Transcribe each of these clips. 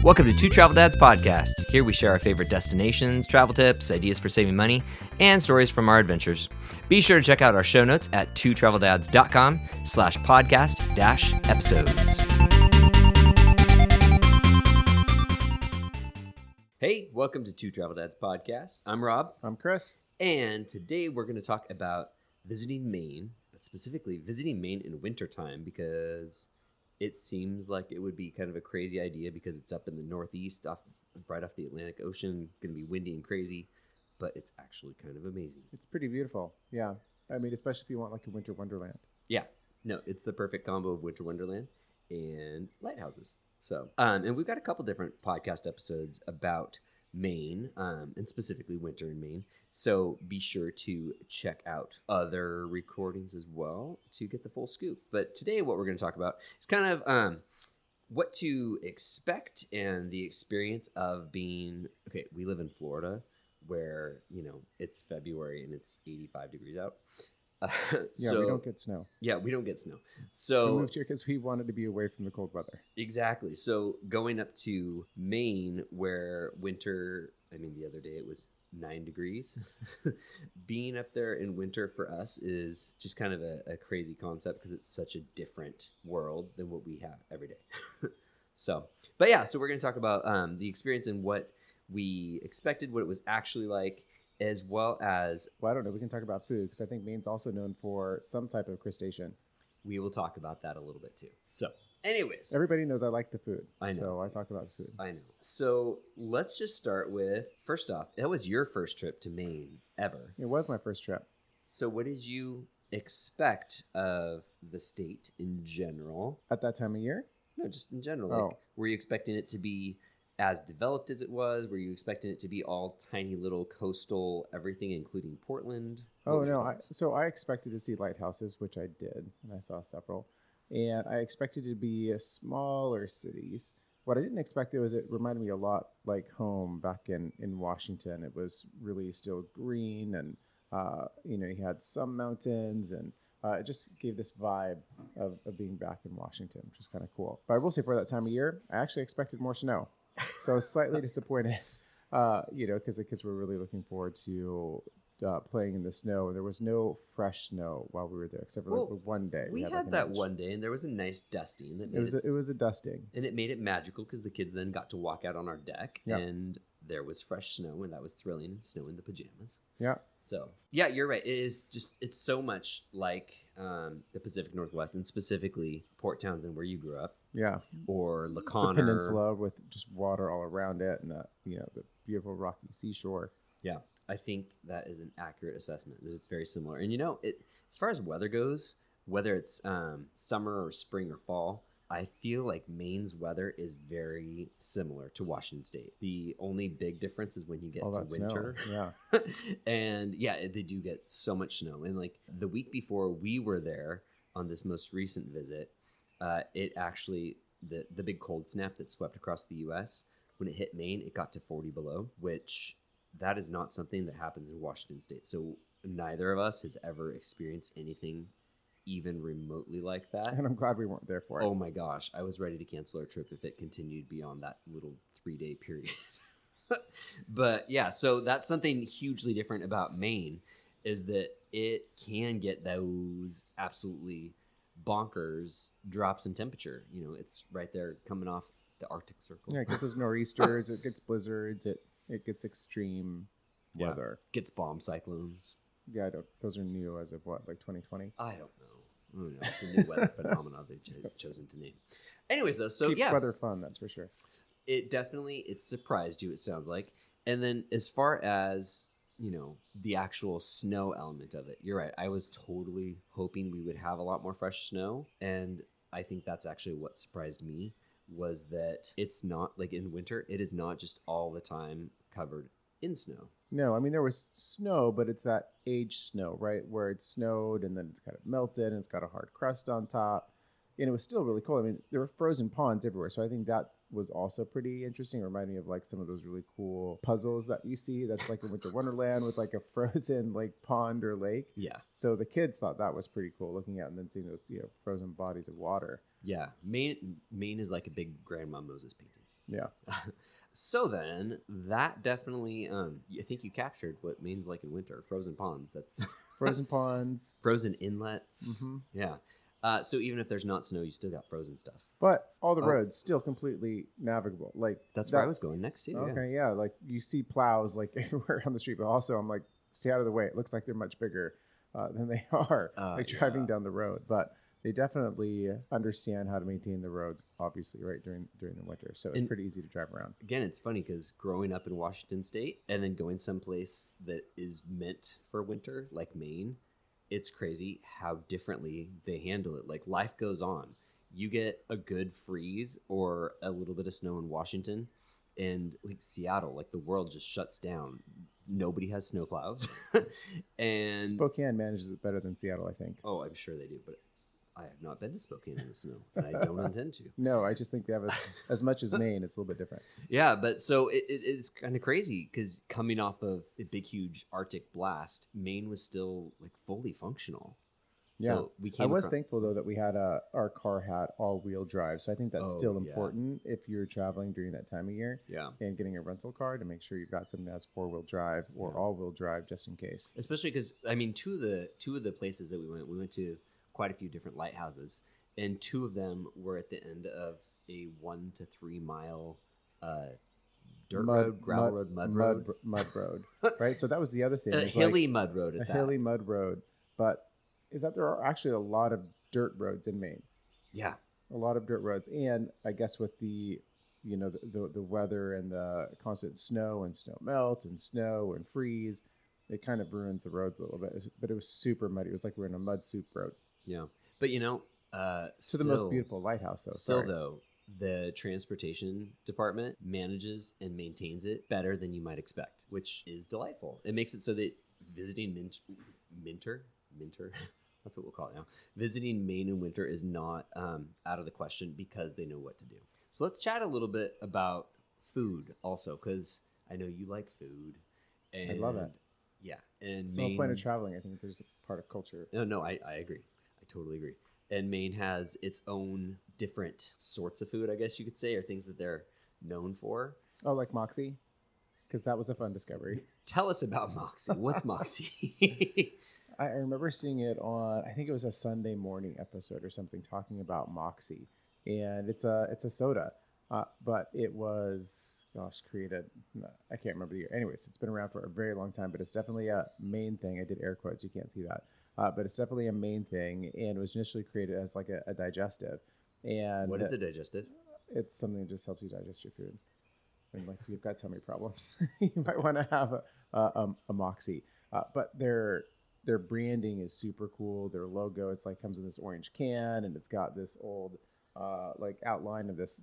Welcome to Two Travel Dads Podcast. Here we share our favorite destinations, travel tips, ideas for saving money, and stories from our adventures. Be sure to check out our show notes at twotraveldads.com/podcast-episodes. Hey, welcome to Two Travel Dads Podcast. I'm Rob. I'm Chris. And today we're going to talk about visiting Maine, but specifically visiting Maine in wintertime because it seems like it would be kind of a crazy idea because it's up in the northeast, right off the Atlantic Ocean, going to be windy and crazy, but it's actually kind of amazing. It's pretty beautiful. Yeah. I mean, especially if you want like a winter wonderland. Yeah. No, it's the perfect combo of winter wonderland and lighthouses. So, and we've got a couple different podcast episodes about Maine, and specifically winter in Maine. So be sure to check out other recordings as well to get the full scoop. But today what we're going to talk about is kind of what to expect and the experience of being, okay, we live in Florida where, you know, it's February and it's 85 degrees out. Yeah, we don't get snow. Yeah, we don't get snow. So we moved here because we wanted to be away from the cold weather. Exactly. So going up to Maine where winter, I mean, the other day it was 9 degrees. Being up there in winter for us is just kind of a crazy concept because it's such a different world than what we have every day. So we're going to talk about the experience and what we expected, what it was actually like, as well as... Well, I don't know. We can talk about food because I think Maine's also known for some type of crustacean. We will talk about that a little bit too. So anyways. Everybody knows I like the food. I know. So I talk about the food. I know. So let's just start with, first off, that was your first trip to Maine ever. It was my first trip. So what did you expect of the state in general? At that time of year? No, just in general. Like, were you expecting it to be as developed as it was? Were you expecting it to be all tiny little coastal everything, including Portland? Oh, no. I expected to see lighthouses, which I did, and I saw several. And I expected it to be smaller cities. What I didn't expect was it reminded me a lot like home back in Washington. It was really still green, and you had some mountains, and it just gave this vibe of being back in Washington, which is kind of cool. But I will say for that time of year, I actually expected more snow. So I was slightly disappointed, because the kids were really looking forward to playing in the snow. There was no fresh snow while we were there, except for like one day. We had that one day, and there was a nice dusting. It was a dusting. And it made it magical because the kids then got to walk out on our deck, and there was fresh snow, and that was thrilling, snow in the pajamas. Yeah. So, yeah, you're right. It's so much like the Pacific Northwest, and specifically Port Townsend, where you grew up. Yeah. Or La Conner. It's a peninsula with just water all around it, and the beautiful rocky seashore. Yeah. I think that is an accurate assessment. That it's very similar. And as far as weather goes, whether it's summer or spring or fall, I feel like Maine's weather is very similar to Washington State. The only big difference is when you get to winter. Snow. Yeah. And they do get so much snow. And like the week before we were there on this most recent visit, it actually, the big cold snap that swept across the U.S., when it hit Maine, it got to 40 below, which... that is not something that happens in Washington State. So neither of us has ever experienced anything even remotely like that. And I'm glad we weren't there for it. Oh my gosh. I was ready to cancel our trip if it continued beyond that little 3-day period. But yeah, so that's something hugely different about Maine is that it can get those absolutely bonkers drops in temperature. It's right there coming off the Arctic Circle. Yeah, it gets those nor'easters, it gets blizzards, it gets extreme weather. Gets bomb cyclones. Yeah, those are new as of what, like 2020? I don't know. It's a new weather phenomenon they've chosen to name. Anyways, though, so keeps weather fun, that's for sure. It surprised you, it sounds like. And then as far as, the actual snow element of it, you're right. I was totally hoping we would have a lot more fresh snow. And I think that's actually what surprised me. Was that it's not like in winter, it is not just all the time covered in snow. No, I mean, there was snow, but it's that aged snow, right? Where it snowed and then it's kind of melted and it's got a hard crust on top. And it was still really cold. I mean, there were frozen ponds everywhere. So I think that was also pretty interesting. It reminded me of like some of those really cool puzzles that you see that's like in Winter Wonderland with like a frozen like pond or lake. Yeah. So the kids thought that was pretty cool looking at and then seeing those frozen bodies of water. Yeah. Maine is like a big Grandma Moses painting. Yeah. So then that definitely, I think you captured what Maine's like in winter. Frozen ponds. That's Frozen ponds. Frozen inlets. Mm-hmm. Yeah. So even if there's not snow, you still got frozen stuff. But all the roads still completely navigable. Like that's where I was going next too. Okay, yeah. Like you see plows like everywhere on the street, but also I'm like, stay out of the way. It looks like they're much bigger than they are, like driving down the road. But they definitely understand how to maintain the roads, obviously, right during the winter. So it's pretty easy to drive around. Again, it's funny because growing up in Washington State and then going someplace that is meant for winter, like Maine, it's crazy how differently they handle it. Like life goes on. You get a good freeze or a little bit of snow in Washington, and like Seattle, like the world just shuts down. Nobody has snowplows. And Spokane manages it better than Seattle, I think. Oh, I'm sure they do, but I have not been to Spokane in the snow, and I don't intend to. No, I just think they have as much as Maine. It's a little bit different. Yeah, but so it's kind of crazy because coming off of a big, huge Arctic blast, Maine was still like fully functional. Yeah, so I was thankful though that we had our car had all-wheel drive, so I think that's still important if you're traveling during that time of year. Yeah, and getting a rental car to make sure you've got something that has 4-wheel drive or all-wheel drive just in case. Especially because I mean, two of the places that we went to quite a few different lighthouses, and 2 of them were at the end of a 1 to 3 mile gravel road, mud road, right? So that was the other thing. A hilly mud road. Hilly mud road, but is that there are actually a lot of dirt roads in Maine. Yeah, a lot of dirt roads, and I guess with the the weather and the constant snow and snow melt and snow and freeze, it kind of ruins the roads a little bit. But it was super muddy. It was like we're in a mud soup road. Yeah, but to the most beautiful lighthouse though. Still though, the transportation department manages and maintains it better than you might expect, which is delightful. It makes it so that visiting Minter, that's what we'll call it now. Visiting Maine in winter is not out of the question because they know what to do. So let's chat a little bit about food also, because I know you like food. And I love it. Yeah, and it's no point of traveling. I think there's a part of culture. No, I agree. I totally agree. And Maine has its own different sorts of food, I guess you could say, or things that they're known for. Oh, like Moxie? Because that was a fun discovery. Tell us about Moxie. What's Moxie? I remember seeing it on, I think it was a Sunday morning episode or something, talking about Moxie. And it's a soda. But it was, created, I can't remember the year. Anyways, it's been around for a very long time, but it's definitely a Maine thing. I did air quotes. You can't see that. But it's definitely a Maine thing. And it was initially created as like a digestive. And what is a digestive? It's something that just helps you digest your food. And like if you've got tummy problems, you might want to have a Moxie. But their branding is super cool. Their logo, it's like comes in this orange can, and it's got this old like outline of this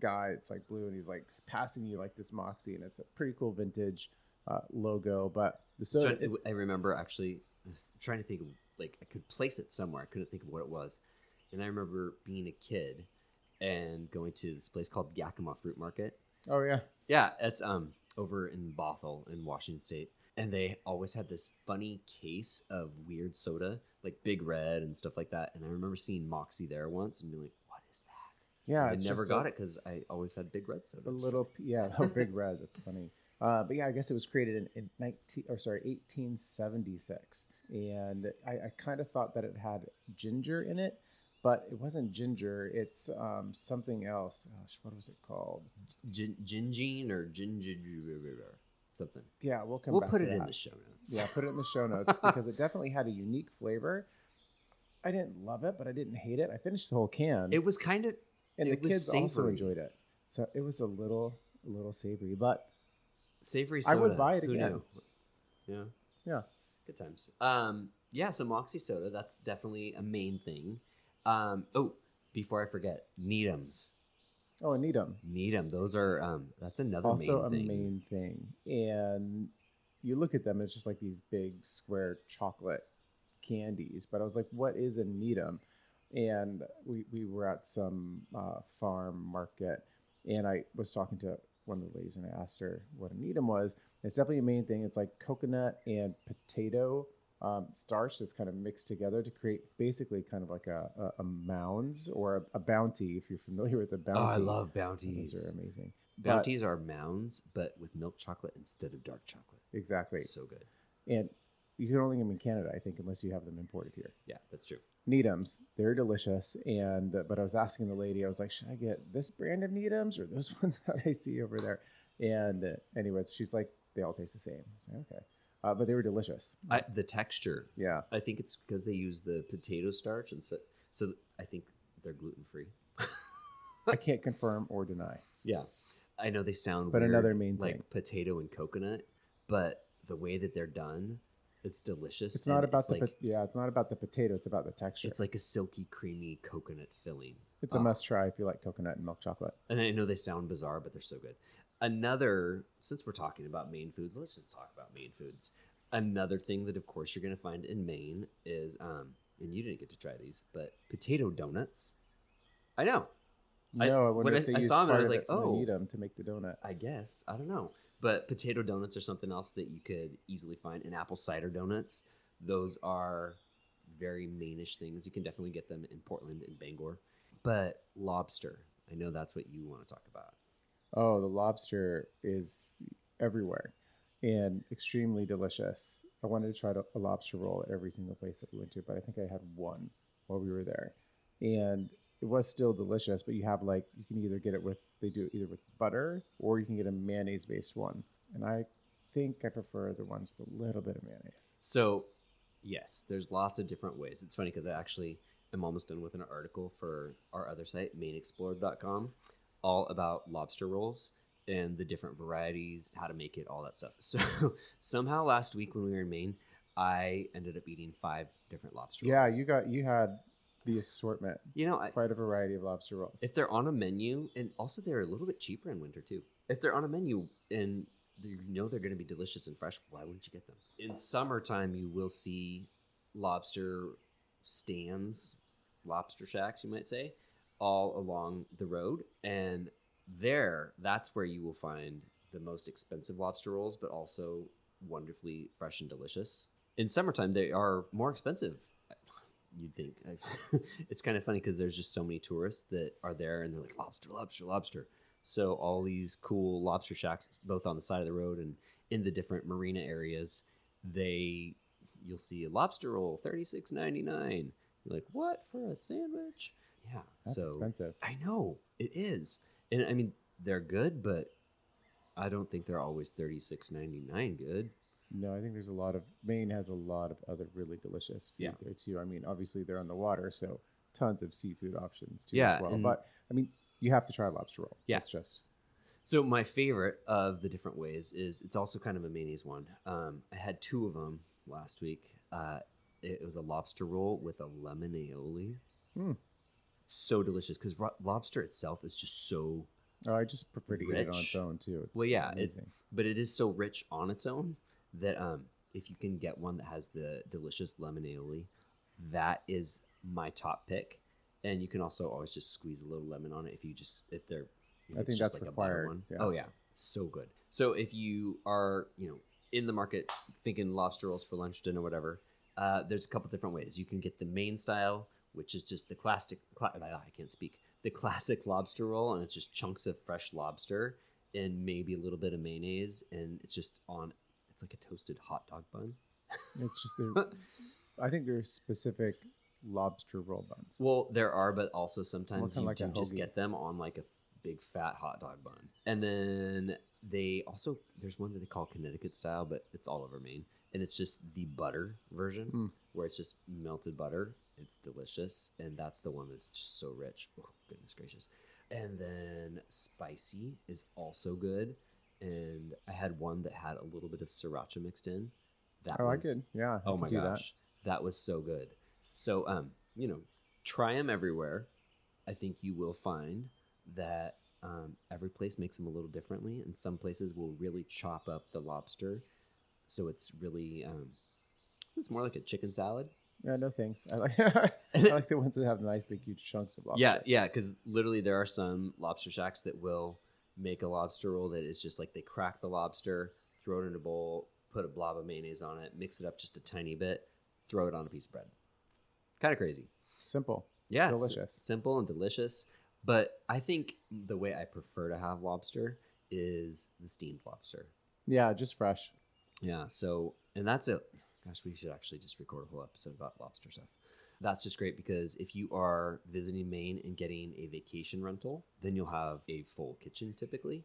guy. It's like blue, and he's like passing you like this Moxie, and it's a pretty cool vintage logo. But the soda, I remember actually, I was trying to think of like I could place it somewhere. I couldn't think of what it was, and I remember being a kid and going to this place called Yakima Fruit Market. Oh yeah, yeah. It's over in Bothell in Washington State, and they always had this funny case of weird soda, like Big Red and stuff like that. And I remember seeing Moxie there once and being like, "What is that?" Yeah, I never got it because I always had Big Red soda. Big Red. That's funny. But yeah, I guess it was created in 1876, and I kind of thought that it had ginger in it. But it wasn't ginger. It's something else. Gosh, what was it called? Gingine or ginger something. Yeah, we'll put it in the show notes. Yeah, put it in the show notes because it definitely had a unique flavor. I didn't love it, but I didn't hate it. I finished the whole can. It was kind of, and the kids also enjoyed it. So it was a little savory, but savory soda. I would buy it again. Yeah. Good times. Yeah. So Moxie soda, that's definitely a Maine thing. Before I forget, needhams. Oh, a needham. Needham. Those are that's another also Maine thing. Maine thing. And you look at them, it's just like these big square chocolate candies. But I was like, what is a needham? And we were at some farm market, and I was talking to one of the ladies, and I asked her what a needham was. It's definitely a main thing. It's like coconut and potato starch that's kind of mixed together to create basically kind of like a mounds or a bounty, if you're familiar with a Oh, bounty. I love bounties. Those are amazing. Bounties are mounds, but with milk chocolate instead of dark chocolate. Exactly. So good. And you can only get them in Canada, I think, unless you have them imported here. Yeah, that's true. Needhams, they're delicious. And but I was asking the lady, I was like, should I get this brand of Needhams or those ones that I see over there? And anyways, she's like, they all taste the same. I was like, okay. But they were delicious. The texture. Yeah. I think it's because they use the potato starch, and so I think they're gluten free. I can't confirm or deny. Yeah, I know they sound But weird, another main like thing. potato and coconut, but the way that they're done, it's delicious. It's not about it's it's not about the potato. It's about the texture. It's like a silky, creamy coconut filling. It's a must try if you like coconut and milk chocolate. And I know they sound bizarre, but they're so good. Since we're talking about Maine foods, let's just talk about Maine foods. Another thing that, of course, you're going to find in Maine is, and you didn't get to try these, but potato donuts. I know. No, I wonder if they use saw them, I part was of like, the needham to make the donut. I guess. I don't know. But potato donuts are something else that you could easily find. And apple cider donuts, those are very Maine-ish things. You can definitely get them in Portland and Bangor. But lobster, I know that's what you want to talk about. Oh, the lobster is everywhere and extremely delicious. I wanted to try a lobster roll at every single place that we went to, but I think I had one while we were there. And it was still delicious, but you can either get it they do it either with butter or you can get a mayonnaise based one. And I think I prefer the ones with a little bit of mayonnaise. So, yes, there's lots of different ways. It's funny because I actually am almost done with an article for our other site, mainexplored.com, all about lobster rolls and the different varieties, how to make it, all that stuff. So somehow last week when we were in Maine, I ended up eating 5 different lobster rolls. Yeah, you had the assortment. Quite a variety of lobster rolls. If they're on a menu, and also they're a little bit cheaper in winter too. If they're on a menu and you know they're going to be delicious and fresh, why wouldn't you get them? In summertime, you will see lobster stands, lobster shacks, you might say, all along the road. And that's where you will find the most expensive lobster rolls, but also wonderfully fresh and delicious. In summertime, they are more expensive, you'd think. It's kind of funny because there's just so many tourists that are there and they're like, lobster, lobster, lobster. So all these cool lobster shacks, both on the side of the road and in the different marina areas, you'll see a lobster roll, $36.99. You're like, what, for a sandwich? Yeah, that's expensive. I know it is, and I mean they're good, but I don't think they're always $36.99 good. No, I think Maine has a lot of other really delicious food there too. I mean, obviously they're on the water, so tons of seafood options too as well. But I mean, you have to try lobster roll. Yeah, it's just. So my favorite of the different ways is it's also kind of a mayonnaise one. I had 2 of them last week. It was a lobster roll with a lemon aioli. So delicious because lobster itself is just so. Oh, I just prefer to eat it on its own too. It's but it is so rich on its own that if you can get one that has the delicious lemon aioli, that is my top pick. And you can also always just squeeze a little lemon on it I think that's like required. A butter one. Yeah. Oh yeah, it's so good. So if you are in the market thinking lobster rolls for lunch, dinner, whatever, there's a couple different ways. You can get the Maine style, which is just the the classic lobster roll, and it's just chunks of fresh lobster and maybe a little bit of mayonnaise, and it's like a toasted hot dog bun. It's just I think there's specific lobster roll buns. Well, there are, but also sometimes you like do just get them on like a big fat hot dog bun. And then there's one that they call Connecticut style, but it's all over Maine, and it's just the butter version where it's just melted butter. It's delicious, and that's the one that's just so rich. Oh, goodness gracious. And then spicy is also good, and I had one that had a little bit of sriracha mixed in. I could. Yeah. Oh my gosh. That was so good. So, try them everywhere. I think you will find that every place makes them a little differently, and some places will really chop up the lobster, so it's really it's more like a chicken salad. Yeah, no thanks. I like I like the ones that have nice big huge chunks of lobster. Yeah, because literally there are some lobster shacks that will make a lobster roll that is just like they crack the lobster, throw it in a bowl, put a blob of mayonnaise on it, mix it up just a tiny bit, throw it on a piece of bread. Kind of crazy. Simple. Yeah, Delicious. simple and delicious. But I think the way I prefer to have lobster is the steamed lobster. Yeah, just fresh. Yeah, so, and that's it. Gosh, we should actually just record a whole episode about lobster stuff. That's just great because if you are visiting Maine and getting a vacation rental, then you'll have a full kitchen typically.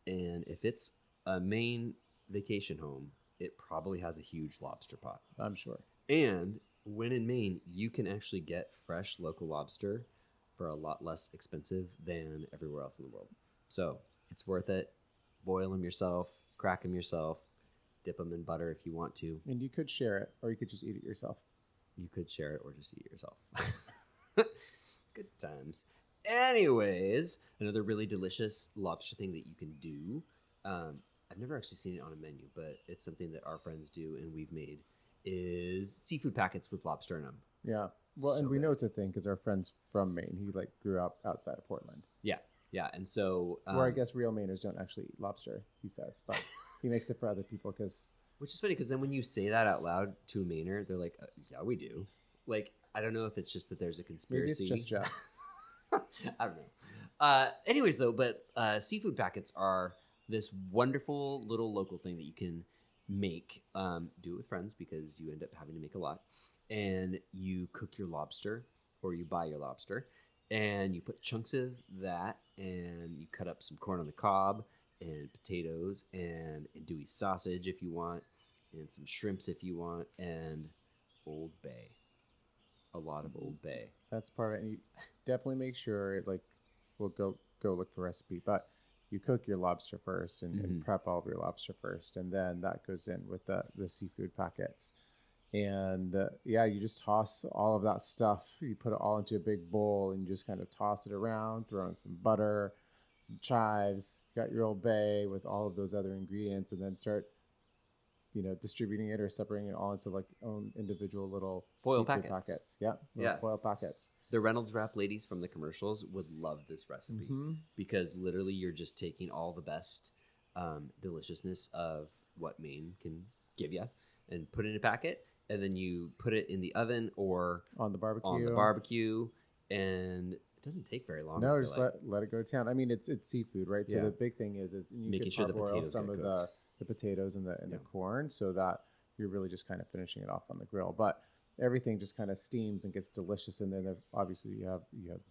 And if it's a Maine vacation home, it probably has a huge lobster pot. I'm sure. And when in Maine, you can actually get fresh local lobster for a lot less expensive than everywhere else in the world. So it's worth it. Boil them yourself, crack them yourself, dip them in butter if you want to. And you could share it, or you could just eat it yourself. You could share it or just eat it yourself. Good times. Anyways, another really delicious lobster thing that you can do. I've never actually seen it on a menu, but it's something that our friends do and we've made is seafood packets with lobster in them. Yeah. Well, So and we good. know it's a thing because our friend's from Maine. He like grew up outside of Portland. Yeah. And so, Where I guess real Mainers don't actually eat lobster, he says, but he makes it for other people because which is funny because then when you say that out loud to a Mainer, they're like, yeah, we do. Like, I don't know if it's just that there's a maybe conspiracy. it's just Jeff. I don't know. Anyways, though, but seafood packets are this wonderful little local thing that you can make. Do it with friends because you end up having to make a lot. And you cook your lobster or you buy your lobster and you put chunks of that and you cut up some corn on the cob and potatoes and andouille sausage if you want and some shrimps if you want and Old Bay. A lot of Old Bay. That's part of it. And you definitely make sure, like, we'll go look for a recipe, but you cook your lobster first and prep all of your lobster first, and then that goes in with the seafood packets. And yeah, you just toss all of that stuff. You put it all into a big bowl and you just kind of toss it around, throw in some butter, some chives, got your Old Bay with all of those other ingredients, and then start distributing it or separating it all into like own individual little Foil seafood packets. Yeah, Yeah. foil packets. The Reynolds Wrap ladies from the commercials would love this recipe because literally you're just taking all the best deliciousness of what Maine can give you and put it in a packet, and then you put it in the oven or On the barbecue. and it doesn't take very long. I No, feel just like. let it go to town. I mean, it's seafood, right? So Yeah. the big thing is you Making could sure the parboil potatoes some get of cooked. the potatoes and the corn, so that you're really just kind of finishing it off on the grill. But everything just kind of steams and gets delicious, and then obviously you have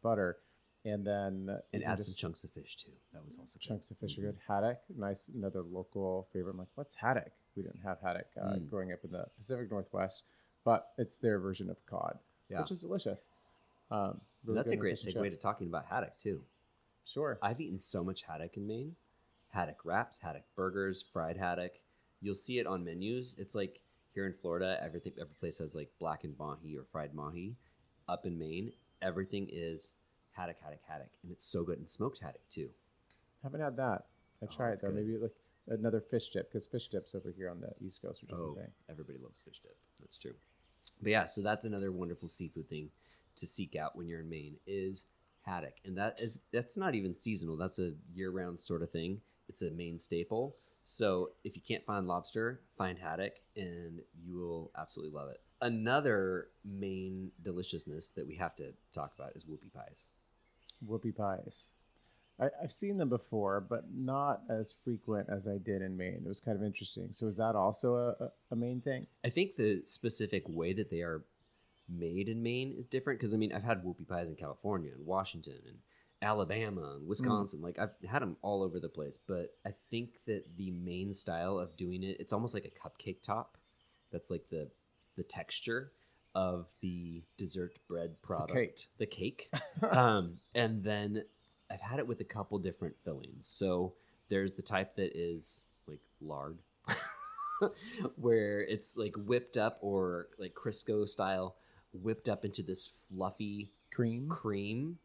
butter, and then you and can add some just- chunks of fish too. That was also good. chunks of fish are good. Haddock, nice, another local favorite. I'm like, what's haddock? We didn't have haddock growing up in the Pacific Northwest, but it's their version of cod, Yeah. which is delicious. And Really that's good a great fish and segue chip. to talking about haddock too. Sure. I've eaten so much haddock in Maine. Haddock wraps, haddock burgers, fried haddock. You'll see it on menus. It's like here in Florida, every place has like blackened mahi or fried mahi. Up in Maine, everything is haddock, and it's so good. And smoked haddock too. Haven't had that. I try it it's though. good. Maybe like another fish dip because fish dips over here on the East Coast are just a thing. Everybody loves fish dip. That's true. But yeah, so that's another wonderful seafood thing to seek out when you're in Maine is haddock, and that's not even seasonal. That's a year-round sort of thing. It's a Maine staple. So if you can't find lobster, find haddock, and you will absolutely love it. Another Maine deliciousness that we have to talk about is whoopie pies. Whoopie pies. I've seen them before, but not as frequent as I did in Maine. It was kind of interesting. So is that also a Maine thing? I think the specific way that they are made in Maine is different because I mean I've had whoopie pies in California and Washington and Alabama and Wisconsin. Like I've had them all over the place, but I think that the Maine style of doing it's almost like a cupcake top. That's like the texture of the dessert bread product, the cake. And then I've had it with a couple different fillings. So there's the type that is like lard, where it's like whipped up or like Crisco style, whipped up into this fluffy cream,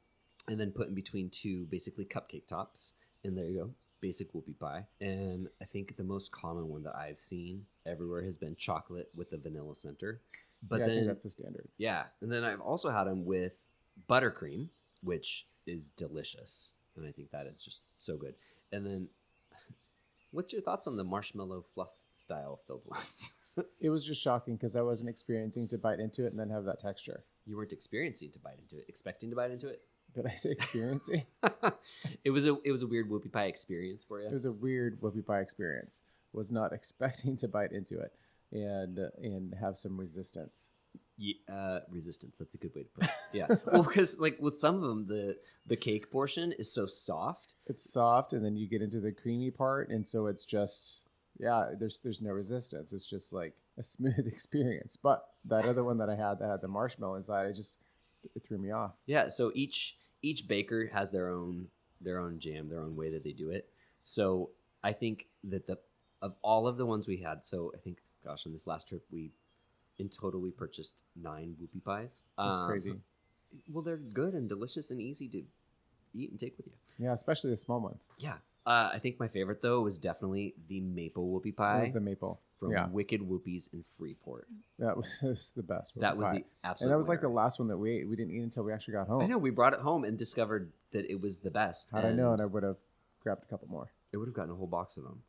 and then put in between two basically cupcake tops. And there you go, basic whoopie pie. And I think the most common one that I've seen everywhere has been chocolate with the vanilla center. But yeah, then I think that's the standard. yeah, and then I've also had them with buttercream, which is delicious, and I think that is just so good. And then, what's your thoughts on the marshmallow fluff style filled ones? It was just shocking because I wasn't experiencing to bite into it and then have that texture. You weren't experiencing to bite into it, expecting to bite into it. Did I say experiencing? It was a weird whoopie pie experience for you. It was a weird whoopie pie experience. Was not expecting to bite into it and have some resistance. Yeah, resistance. That's a good way to put it. Yeah. Well, because like with some of them, the cake portion is so soft. It's soft, and then you get into the creamy part, and so it's just there's no resistance. It's just like a smooth experience. But that other one that I had that had the marshmallow inside, it threw me off. Yeah. So each baker has their own jam, their own way that they do it. So I think that of all of the ones we had, so I think, gosh, on this last trip in total we purchased 9 whoopie pies. That's crazy. Well, they're good and delicious and easy to eat and take with you. Yeah, especially the small ones. Yeah. I think my favorite though was definitely the maple whoopie pie. It was the maple from Wicked Whoopies in Freeport. That was the best. That was pie. the absolute. And that was winner. like the last one that we ate. We didn't eat until we actually got home. I know. We brought it home and discovered that it was the best. Had I known, I would have grabbed a couple more. It would have gotten a whole box of them.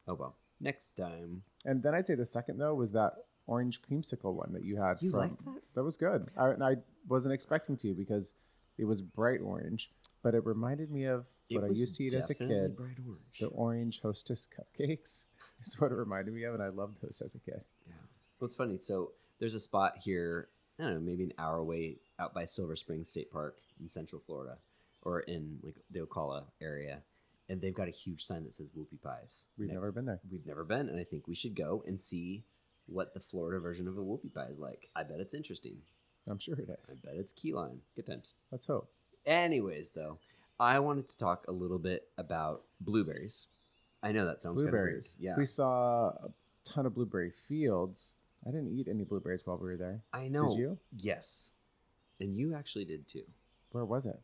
Oh well. Next time. And then I'd say the second though was that orange creamsicle one that you had. You like that? That was good. I wasn't expecting to because it was bright orange, but it reminded me of what I used to eat as a kid. Bright orange. The orange Hostess cupcakes is what it reminded me of, and I loved those as a kid. Yeah. Well, it's funny. So there's a spot here, I don't know, maybe an hour away out by Silver Springs State Park in Central Florida, or in like the Ocala area, and they've got a huge sign that says Whoopie Pies. We've never been there. We've never been, and I think we should go and see what the Florida version of a Whoopie Pie is like. I bet it's interesting. I'm sure it I is. bet it's key lime. Good times. Let's hope. Anyways, though, I wanted to talk a little bit about blueberries. I know that sounds Blueberries. kind of weird. Yeah. We saw a ton of blueberry fields. I didn't eat any blueberries while we were there. I know. Did you? Yes. And you actually did too. Where was it?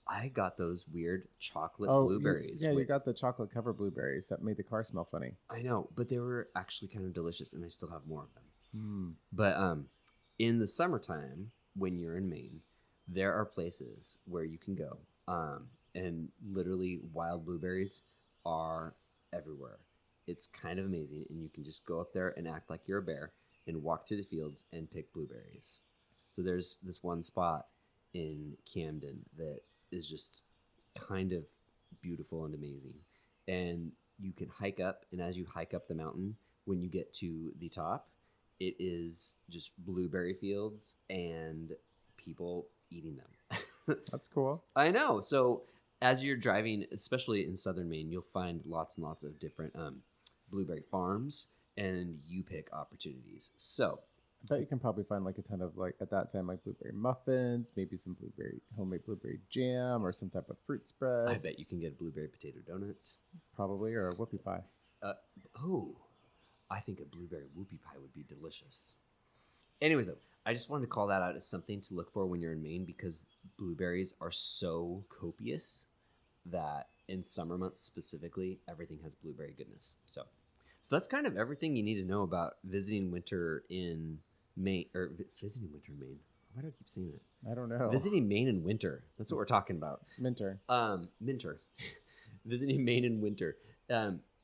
I got those weird chocolate blueberries. You got the chocolate covered blueberries that made the car smell funny. I know, but they were actually kind of delicious, and I still have more of them. Mm. But in the summertime, when you're in Maine, there are places where you can go, and literally wild blueberries are everywhere. It's kind of amazing, and you can just go up there and act like you're a bear and walk through the fields and pick blueberries. So there's this one spot in Camden that is just kind of beautiful and amazing. And you can hike up, and as you hike up the mountain, when you get to the top, it is just blueberry fields and people eating them. That's cool. I know. So as you're driving, especially in southern Maine, you'll find lots and lots of different blueberry farms, and you pick opportunities. So I bet you can probably find like a ton of like at that time like blueberry muffins, maybe some homemade blueberry jam or some type of fruit spread. I bet you can get a blueberry potato donut. Probably, or a whoopie pie. I think a blueberry whoopie pie would be delicious. Anyways, though, I just wanted to call that out as something to look for when you're in Maine, because blueberries are so copious that in summer months specifically, everything has blueberry goodness. So that's kind of everything you need to know about visiting winter in Maine, or visiting winter in Maine. Why do I keep saying that? I don't know. Visiting Maine in winter. That's what we're talking about. Minter. Minter. Visiting Maine in winter.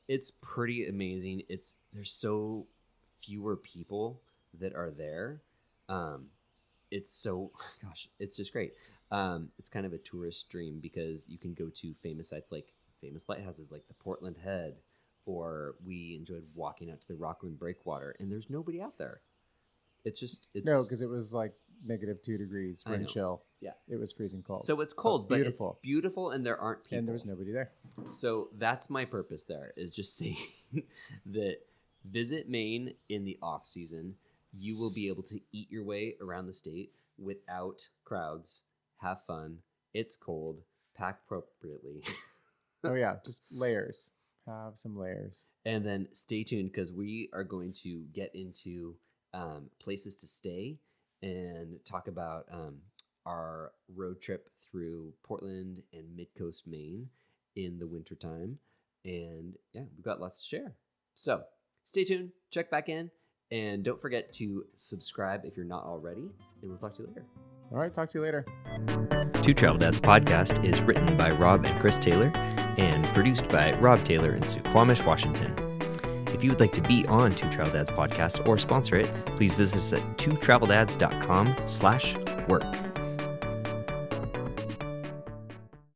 It's pretty amazing. There's so fewer people that are there. It's just great. It's kind of a tourist dream because you can go to famous sites like famous lighthouses like the Portland Head, or we enjoyed walking out to the Rockland Breakwater, and there's nobody out there. It's no, because it was like -2 degrees, wind chill. Yeah, it was freezing cold. So it's cold, but it's beautiful, and there aren't people. And there was nobody there. So that's my purpose there, is just saying that visit Maine in the off season. You will be able to eat your way around the state without crowds. Have fun. It's cold. Pack appropriately. Oh yeah, just layers. Have some layers. And then stay tuned, because we are going to get into places to stay and talk about our road trip through Portland and MidCoast Maine in the wintertime. And yeah, we've got lots to share. So stay tuned. Check back in. And don't forget to subscribe if you're not already, and we'll talk to you later. All right, talk to you later. Two Travel Dads podcast is written by Rob and Chris Taylor and produced by Rob Taylor in Suquamish, Washington. If you would like to be on Two Travel Dads podcast or sponsor it, please visit us at twotraveldads.com/work.